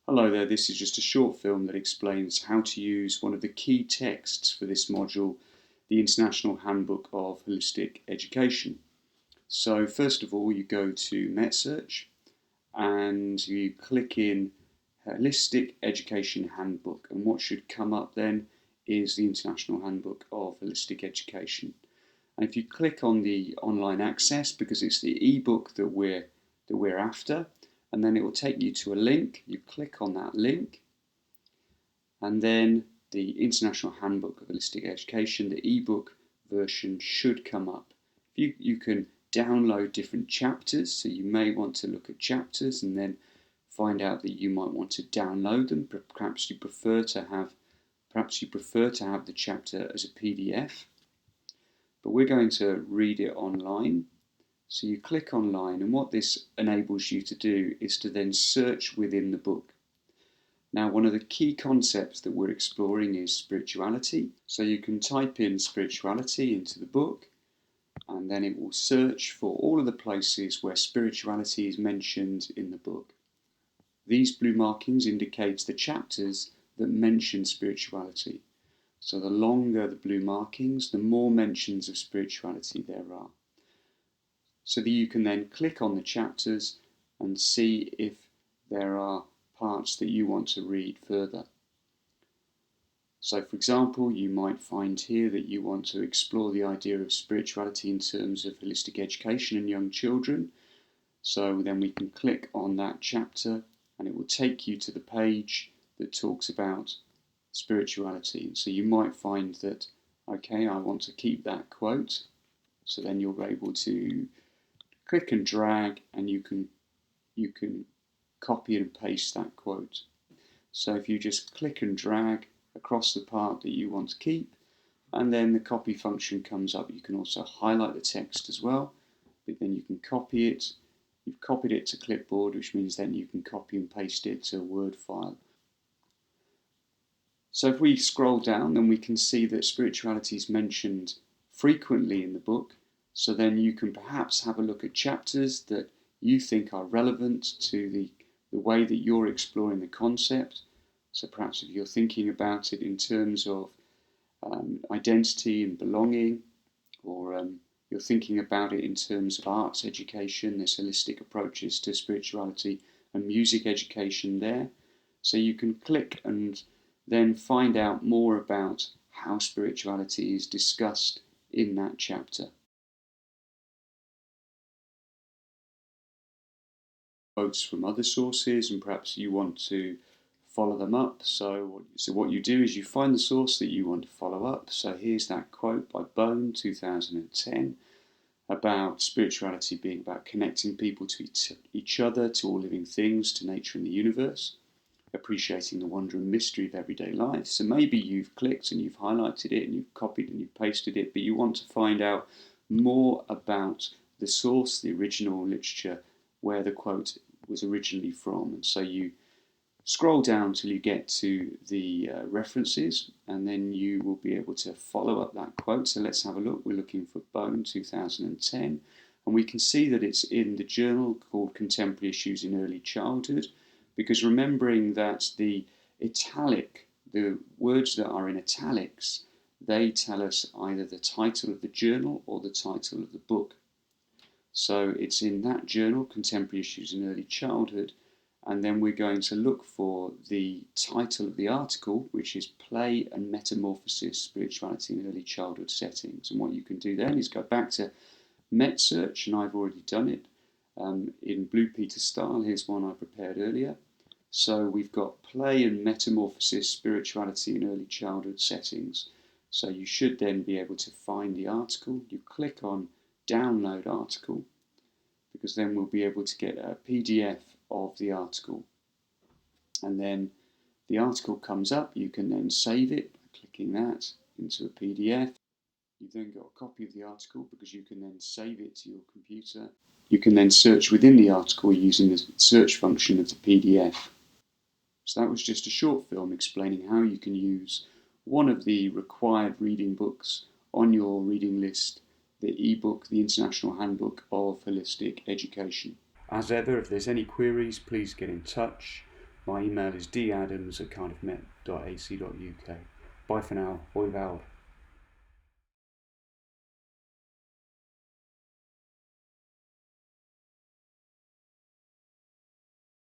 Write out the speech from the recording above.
Hello there, this is just a short film that explains how to use one of the key texts for this module, the International Handbook of Holistic Education. So first of all, you go to MetSearch and you click in Holistic Education Handbook, and what should come up then is the International Handbook of Holistic Education. And if you click on the online access, because it's the ebook that we're after, and then it will take you to a link. You click on that link, and then the International Handbook of Holistic Education, the ebook version, should come up. You can download different chapters, so you may want to look at chapters and then find out that you might want to download them. Perhaps you prefer to have the chapter as a PDF, but we're going to read it online. So you click online, and what this enables you to do is to then search within the book. Now, one of the key concepts that we're exploring is spirituality. So you can type in spirituality into the book, and then it will search for all of the places where spirituality is mentioned in the book. These blue markings indicate the chapters that mention spirituality. So the longer the blue markings, the more mentions of spirituality there are. So that you can then click on the chapters and see if there are parts that you want to read further. So for example, you might find here that you want to explore the idea of spirituality in terms of holistic education in young children. So then we can click on that chapter and it will take you to the page that talks about spirituality. So you might find that, okay, I want to keep that quote. So then you're able to click and drag, and you can copy and paste that quote. So if you just click and drag across the part that you want to keep, and then the copy function comes up, you can also highlight the text as well, but then you can copy it. You've copied it to clipboard, which means then you can copy and paste it to a Word file. So if we scroll down, then we can see that spirituality is mentioned frequently in the book. So then you can perhaps have a look at chapters that you think are relevant to the way that you're exploring the concept. So perhaps if you're thinking about it in terms of identity and belonging, or you're thinking about it in terms of arts education, there's holistic approaches to spirituality and music education there. So you can click and then find out more about how spirituality is discussed in that chapter. Quotes from other sources, and perhaps you want to follow them up. So what you do is you find the source that you want to follow up. So here's that quote by Bone, 2010, about spirituality being about connecting people to each other, to all living things, to nature and the universe, appreciating the wonder and mystery of everyday life. So maybe you've clicked and you've highlighted it and you've copied and you've pasted it, but you want to find out more about the source, the original literature, where the quote was originally from. And so you scroll down till you get to the references, and then you will be able to follow up that quote. So let's have a look. We're looking for Bone 2010, and we can see that it's in the journal called Contemporary Issues in Early Childhood, because remembering that the words that are in italics, they tell us either the title of the journal or the title of the book. So it's in that journal, Contemporary Issues in Early Childhood, and then we're going to look for the title of the article, which is Play and Metamorphosis, Spirituality in Early Childhood Settings. And what you can do then is go back to MetSearch, and I've already done it in Blue Peter style. Here's one I prepared earlier. So we've got Play and Metamorphosis, Spirituality in Early Childhood Settings. So you should then be able to find the article. You click on Download Article, because then we'll be able to get a PDF of the article. And then the article comes up. You can then save it by clicking that into a PDF. You've then got a copy of the article, because you can then save it to your computer. You can then search within the article using the search function of the PDF. So that was just a short film explaining how you can use one of the required reading books on your reading list, the ebook, the International Handbook of Holistic Education. As ever, if there's any queries, please get in touch. My email is dadams@cardiffmet.ac.uk. Bye for now. Hoi val.